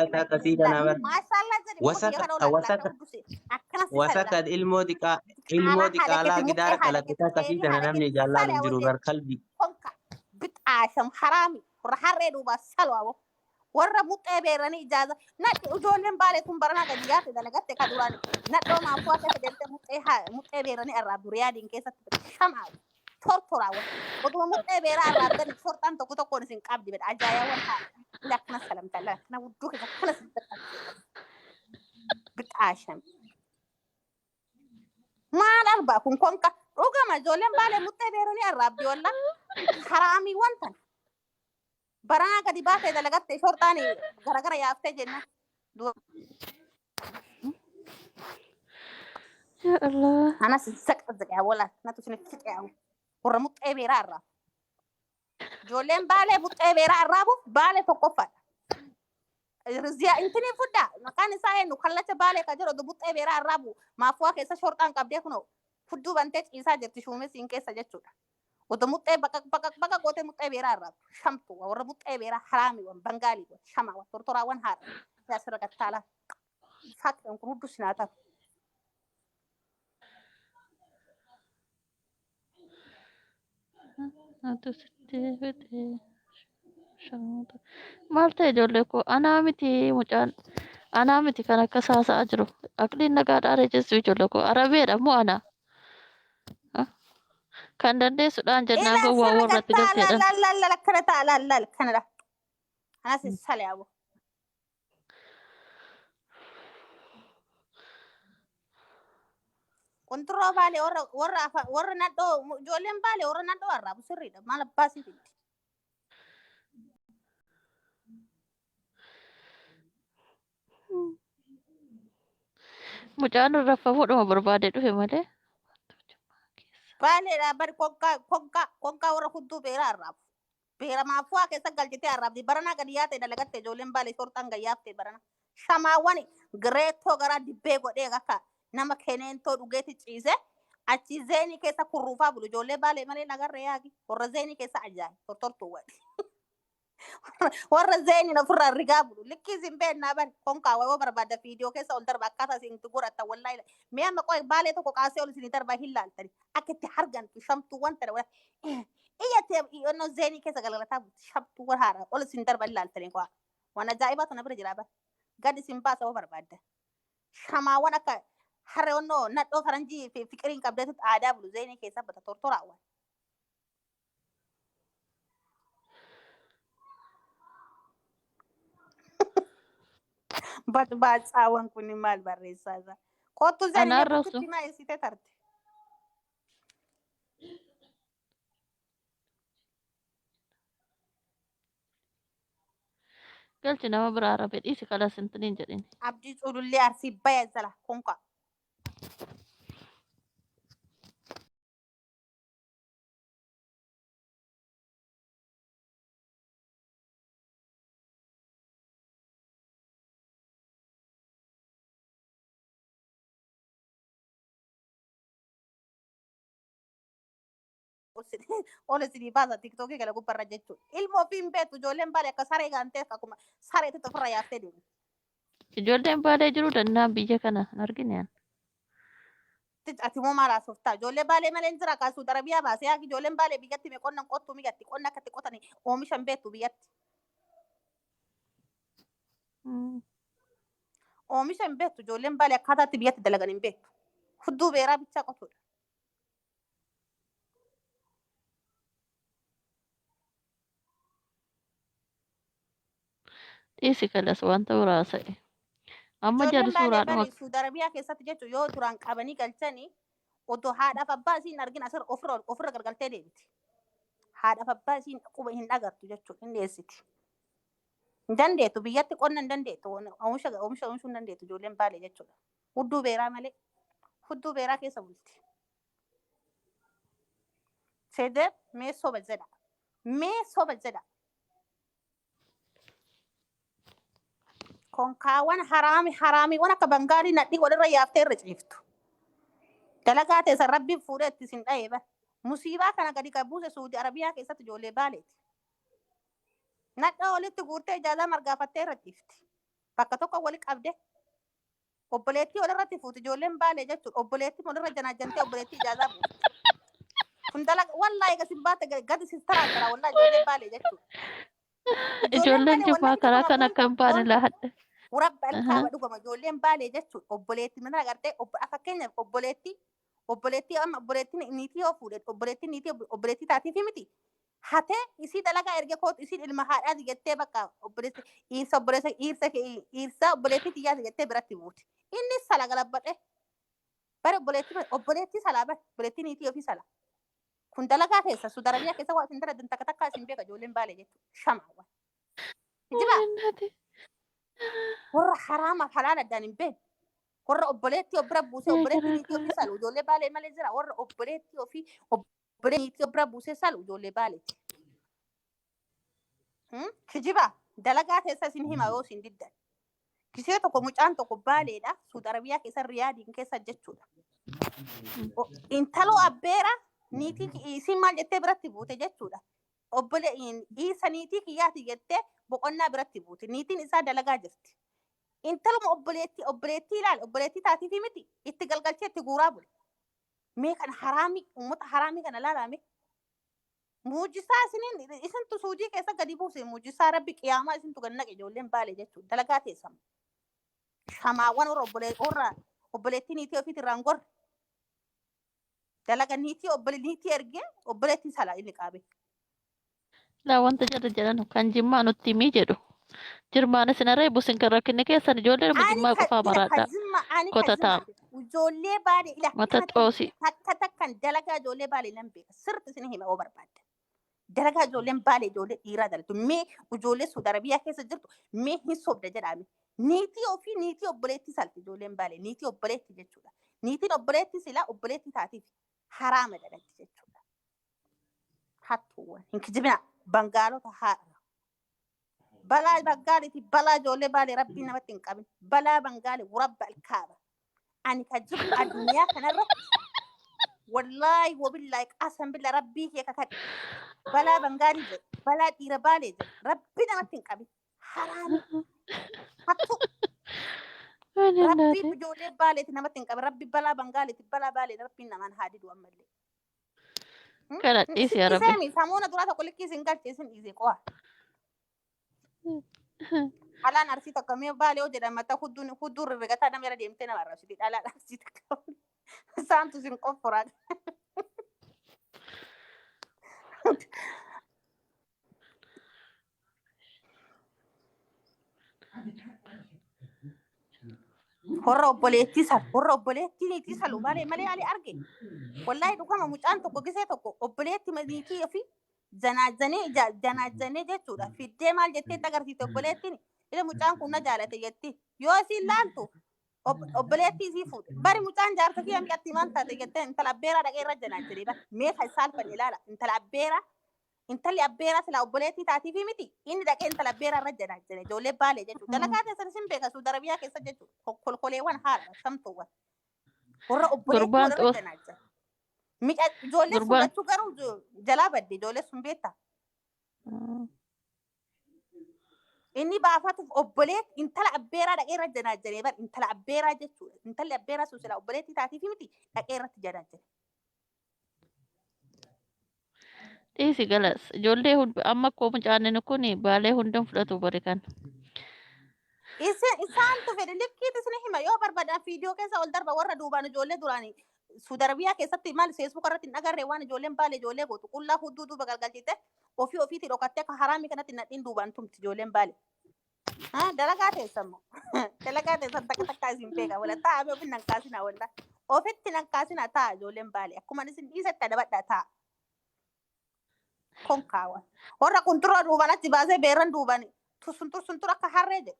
كثيرا نمر ما شاء الله زي كوت يا كانوا لا لا ودوسي أكنا سلا وسكت الموديكا على لا حالك قدار تموت كلا حالك كتا كثيرا حالك نمني سلا جلال جرو ودي غير قلبي كونكا بتعاشم حرامي ورحرة دوبا سلوا warra muxee beeranii ijaaza nadhi ijoolleen baalee kun baranaa gadi yaate dalagatte ka duraan nadhoo maaffaa akka fidelte muxee beeranii arraabdu riyaadiin keessatti shamaa tortoraawwan oduma muxee beeraa arraabdan shorxaan tokko tokkoon isin qabdi bedha ajaayaawwan haadha ila akkana salamtalla akkana wudduu keessa akkana bixaashan maal arbaa kun konka dhugama ijoolleen baalee muxee beeranii arraabdi walla haraamii wantan baranaa gadi baatee dalagatte shorxaani garagara yaaftee jenna Ya Allah. أنا سكت يا ولا ناتو سنكت يا ورا متقبيرا الراب جولين بالي متقبيرا الرابو بالي فوقفا رزيا انتني فدا مكان ساي انه خلت بالي كجرو دو متقبيرا الرابو ما فوا كيسا شرطان قبدي كنو فدو بنتج إيسا جرت شومي سين كيسا جتشو ودو متقبيرا قوتي متقبيرا الراب شمتو ورا متقبيرا حرامي وبنغالي وشما وترترا ونهار يا سرقة تالا فاكر انكم ردو سناتا Atu sitti shamuuta. Maal ta'e ijoollee koo anaa miti mucaan anaa miti kan akka saasaa jiru. Aqliin nagaadhaa reejessu ijoollee koo arabeedha moo ana? Kan dandeessuudhaan jennaan gowwaa warratti galteedha. لا كندا لا كندا أنا سالي أبو كنترو بالي ورا ندو جولين بالي ورا ندو ورا بسري ده ما لباسي تدي Mucaan irra fuudhuma barbaade dhufe malee. بالي لا بر كونكا ورا خدو بيرا الراب بيرا ما فوا كيسا قلتي الراب دي برنا قديات ده لقت جولين بالي شورتان قيافت برنا شماواني غريتو غرا دي بيغو دي غكا nama keneen to dhugeeti ciise achi zeeni keessa kurruufaa bulu ijoollee baalee malee nagarra yaagi warra zeeni keessa ajaa'i tortortuu wadi warra zeeni na furra rigaa bulu likkii isin beennaa bari konkaa wayoo barbaada fiidiyoo keessa ol darba akkaataa isin itti godhatta wallaahi mee amma qoy baalee tokko kaasee ol isin darba hin laaltani akka itti hargantu shamtuuwwan tana wala iyyatee iyyoonnoo zeeni keessa galgalataa bulti shamtuuwwan haara ol isin darba hin laaltani qoa waan ajaa'ibaa tana bira jira bari gadi isin baasa woo barbaadda shamaawwan akka harreewwannoo nadhoo faranjii fiqiriin qabdeetu aadaa bulu zeenii keessa bata tortoraawwan. Baacaawan kun maal barreessaa isaa? Kottu zeenii bakkitti maa eessitee tarte? Galchi nama biraa rabe dhiisi kalas intiniin jedhin. Abdii culullee arsii baya jala konka. Ol isinii baasa tiktookii gala gubbarra jechuudha. Ilma ofiin beektu ijoolleen baalee akka saree gaantee akkuma sareetti ofirra yaaftee deemu. Ijoolleen baalee jiru danda'an biyya kana hin argine. Ati moo maal haasoftaa? Ijoollee baalee malee hin jira kaasuu darabiyaa baasee yaa ijoolleen baalee biyyatti mee qonna qottuu migatti qonna akkatti qotanii oomisha hin beektu biyyatti. Oomisha hin beektu ijoolleen baalee akkaataatti biyyatti dalagan hin beektu. Hudduu beeraa bichaa qotuudha. Dhiisi kalas wanta biraa ta'e. Amma jarri suuraadhuma. Suudi Arabiyaa keessatti jechuun yoo duraan qabanii galchanii otoo haadhaaf abbaa isiin argin asirra ofirra gargaltee deemti. Haadhaaf abbaa isiin quba hin agartu jechuudha hin dhiyeessiti. Hin dandeettu biyyatti qonna hin dandeettu oomisha oomishuu hin dandeettu ijoolleen baalee jechuudha. Hudduu beeraa malee hudduu beeraa keessa bulti. Sedee mee soba jedha. Mee soba jedha. Konkaawwan haraamiiwwan akka bangaalii nadhii walirra yaaftee irra ciiftu. Dalagaa teessan rabbiin fuudhee itti isin dha'ee bara. Musiibaa kana gadi qabuuse Suudi Arabiyaa keessatti ijoollee baaleeti. Nadhaa walitti guurtee ijaazaa margaafattee irra ciifti. bakka tokko wali qabde obboleettii walirratti fuuti ijoolleen baalee jechuudha obboleettii walirra janaajjantee obboleettii ijaazaa buuti kun dalaga wallaahi gasin baate gadi sistaraa jira wallaahi ijoolleen baalee jechuudha ijoolleen jimmaa karaa kan akka hin baane laadhe. Urabba ilkaaba dhugama ijoolleen baalee jechuudha obboleettii mana agartee fakkeenyaaf obboleettii amma obboleettiin niitii yoo fuudhe obboleettiin niitii obboleettii taatiif miti hatee isii dalagaa erga kootu isii ilma haadhaati jettee bakka obboleessi dhiirsa obboleettii xiyyaati jettee biratti buuti inni sala galabbadhe bare obboleettii salaa bare obboleettii niitii ofii sala kun dalagaa keessa sudarabiyaa keessa waa isin dalagan takka takkaa isin beeka ijoolleen baalee jechuudha shamaawwan ijibaa warra haraama halaala addaan hin beekne warra obboleettii obira buusee obboleettii niitii ofii salu ijoollee baalee malee jira warra obboleettii ofii obboleettii niitii obira buusee salu ijoollee baaleeti. Kijibaa dalagaa keessa isin hima yoo isin diddan gisee tokko mucaan tokko baaleedha Suudarabiyaa keessa Riyaadiin keessa jechuudha. Intaloo abbeera niitii isin maal jettee biratti buute jechuudha. Isa niitii kiyyaati jettee boqonnaa biratti buute niitiin isaa dalagaa jirti. Intaluma obboleettii ilaali obboleettii taatiif miti itti galgalchee itti guuraa bule. Mee kan haraamii uummata haraamii kana laalaame. Muujisaa isiniin isintu suudii keessa gadi buuse muujisaa rabbi qiyaamaa isintu gannaqe ijoolleen baalee jechuudha dalagaa teessamu. Shamaawwan warra obboleettii niitii ofiitti irraan gorre. Dalaga niitii ergee obboleettii salaa inni qaabe. Laa wanta jarri jedhan kan jimmaa nutti himii jedhu. Jirmaan isin arree busin kan rakkinni keessan ijoolleen jimmaa qofaa maraadha. Kotataa. Ijoollee baalee ila. Mata xoosi. Takka takkan dalagaa ijoollee baalee nan beeka sirti isin hima oo barbaadde. Dalagaa ijoolleen baalee ijoollee dhiiraa dalatu mee ijoollee Suudarabiyaa keessa jirtu mee hin sobda jedhame. Niitii ofii niitii obboleettii salti ijoolleen baalee niitii obboleettii jechuudha. Niitiin obboleettii silaa obboleettii taatiif haraama dalatti jechuudha. Hattuuwwan hin kijibina bangaalota haadha. Balaa bangaaliiti balaa ijoollee baalee rabbii namatti hin qabin balaa bangaalee urabba ilkaaba. Ani ka jiru addunyaa kanarratti wallaahi wabillaahi qasam billa rabbii kee kakadhe balaa bangaalii jedhe balaa dhiira baalee jedhe rabbii namatti hin qabin haraami hattu rabbii ijoollee baaleeti namatti hin qabin rabbi balaa bangaaliiti balaa baalee rabbiin namaan haa didu ammallee. Kana dhiisi yaa rabbi. Iseen samuuna duraa tokko likkii isin galchee isin dhiisee qo'a. Alaan arsii takka mee baalee hoo jedhama ta hudduun rirrigataa nama irra deemtee nama arrabsiti dhalaan arsii takka isaantu isin qoffuraa. Horra obboleettii niitii salu malee ali arge. Wallaahi dhugama mucaan tokko gisee tokko obboleettii niitii ofii janaajjanee jechuudha. Fiddee maal jettee agarsiiste obboleettiin ila mucaan kun na jaalate jetti. Yoo isin laaltu obboleettii isii fuudhe. Bari mucaan jaarsa kiyya mi'atti maal taate jettee intala abbeeraa dhaqee irra janaajjanee bara. Mee kan saalfanne ilaala intalli abbeeraa sila obboleettii taatiif miti. Inni dhaqee intala abbeeraa irra janaajjanee ijoollee baalee jechuudha. Dalagaa keessan isin beeka Suudarabiyaa keessa jechuudha. Kolkoleewwan haadha samtuuwwan. Warra obboleettii irra janaajjanee. Ijoollee fudhachuu garuu jalaa badde ijoollee sun beektaa. Inni baafatuuf obboleetti intala abbeeraa dhaqee irra janaajjanee bara intala abbeeraa jechuudha. Intalli abbeeraa sun sila obboleettii taatiif miti dhaqee irratti janaajjanee. Dhiisi galas ijoollee amma akkoo mucaanni kun baalee hundan fudhatu bari kan. Isaantu fedhe likkiitti isin hima yoo barbaadan viidiyoo keessa ol darba warra duubaan ijoollee duraanii. Suudarabiyaa keessatti maal feesbuuk irratti hin agarree waan ijoolleen baalee ijoollee gootu qullaa hudduu duuba galgalchite ofiitti dhokattee akka haraamii kanatti nadhiin duubaan tumti ijoolleen baalee. Dalagaa teessammoo dalagaa teessan takka takkaa isin beeka wala taa'amee ofiin nan kaasinaa walla ofitti nan kaasinaa ta'a ijoolleen baalee akkuma isin dhiisatti adabadhaa ta'a. Konkaawa warra kunturoo duubaan achi baasee beeran duubaan tursun akka harree jedhe.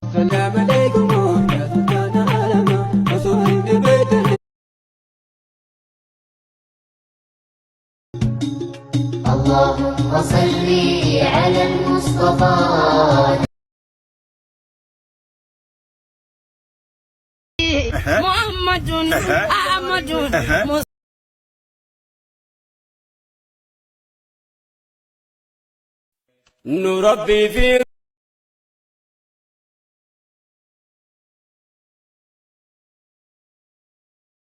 السلام عليكم يا سلطان عالم رسول البيت اللهم صل على المصطفى محمد نربي في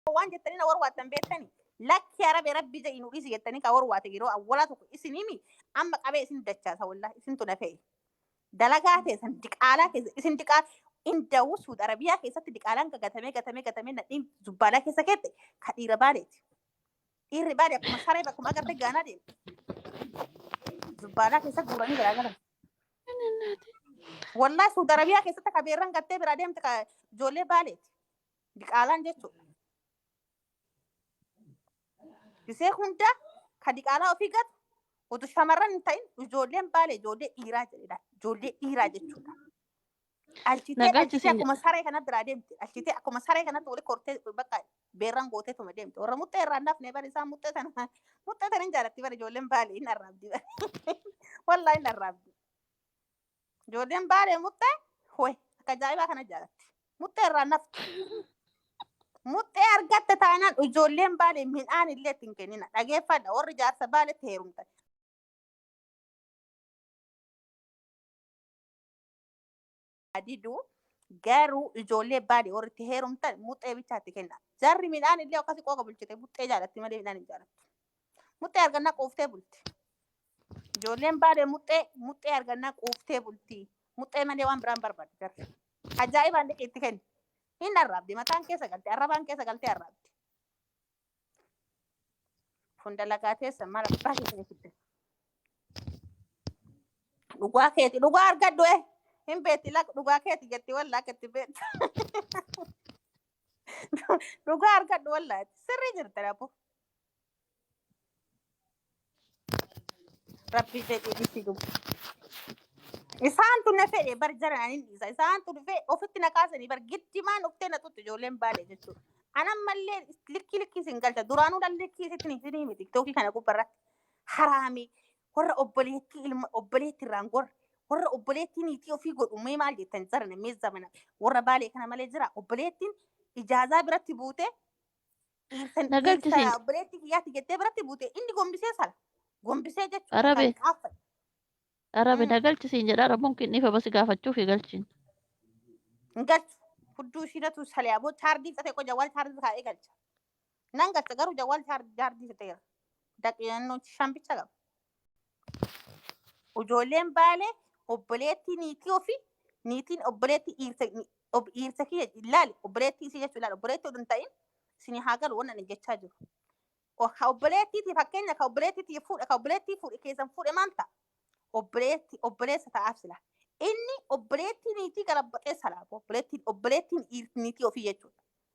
waan jettanii na warwaattan beektani lakki arabe rabbi jedhi nu dhisi jettanii ka warwaate yeroo awwalaa tokko isinimi amma qabee isin dachaasa wallahi isintu na fe'e dalagaa teessan diqaalaa keessa isin diqaa inda'u Suud Arabiyaa keessatti diqaalaan gatamee nadhiin zubbaalaa keessa keette ka dhiira baadeeti. Dhiirri baade akkuma saree bakkuma agarte gaanaa deemte. Zubbaalaa keessa guuranii garaagaran. Wallahi Suud Arabiyaa keessatti ka beerran gattee biraa deemte ka ijoollee baaleeti. Diqaalaan jechuudha. Gisee hunda ka diqaalaa ofii gatu utu shamarran hin ta'in ijoolleen baale ijoollee dhiiraa jedhedha. Ijoollee dhiiraa jechuudha. Alchitee akkuma saree kana biraa deemte. Alchitee akkuma saree kanatti wali kortee bakka beerran gooteetuma deemte. Warra muxxee irraa naafne bari isaan muxxee sana hin jaalatti bari ijoolleen baale hin arraabdi bari. Wallahi hin arraabdi. Ijoolleen baale muxxee hoy akka ajaa'ibaa kana jaalatti. Muxxee irraa naftu. Muxxee argatte taanaan ijoolleen baale midhaan illee ittiin kennina. Dhageeffadha warri jaarsa baaletti heerumtan. Adidu garuu ijoollee baale warri itti heerumtan muxxee bichaatti kenna. Jarri midhaan illee akkasii qooqa bulchite muxxee jaalatti malee midhaan hin jaalatti. Muxxee argannaa quuftee bulti. Ijoolleen baale muxxee argannaa quuftee bulti. Muxxee malee waan biraan barbaadde jarri. Ajaa'ibaan dhiqee itti kenni. Hin arraabdi mataan keessa galte arrabaan keessa galtee arraabdi. Funda lagaa teessa maal abbaa keessa fitte. Dhugaa keeti dhugaa argadhu hin beetti lakka dhugaa keeti jetti wallaa akka itti beektu. Dhugaa argadhu wallaa sirrii jirta dhaboo. Rabbi jedhee dhisi dhugu. Isaantu na fedhe bar jaran hin dhiisa. Isaantu dhufee ofitti na kaasanii bar giddimaan dhuftee na tutti ijoolleen baale jechuudha. Anan mallee likki isin galcha. Duraanuu dhan likki isinii miti. Tiktokii kana gubbarratti haraamii warra obboleetti irraan gorra. Warra obboleettiin niitii ofii godhumee maal jettan zarana meezza mana. Warra baalee kana malee jira. Obboleettiin ijaazaa biratti buute. Obboleettii kiyyaatti jettee biratti buute. Inni gombisee sala. Gombisee jechuudha. Arabe na galchisiin jedha Arabuun kinniifa basi gaafachuuf galchin. Galchu hudduu ishiinatu salee aboo chaardii fixatee qo jawwaal chaardii kaa'ee galcha. Nan galcha garuu jawwaal chaardii fixeera. Daqiiqannoo shambicha qaba. Ijoolleen baale obboleettii niitii ofii niitiin obboleettii dhiirsa kiyya ilaali obboleettii isii jechuu ilaali obboleettii oduu hin ta'in isinii haa galu waan ani jechaa jiru. Obboleettiitii fakkeenya ka obboleettiitii fuudhe ka obboleettii fuudhe keessan fuudhe maal ta'a? Obboleessa ta'aaf sila. Inni obboleettii niitii galabbaxee salaabu obboleettiin niitii ofii jechuudha.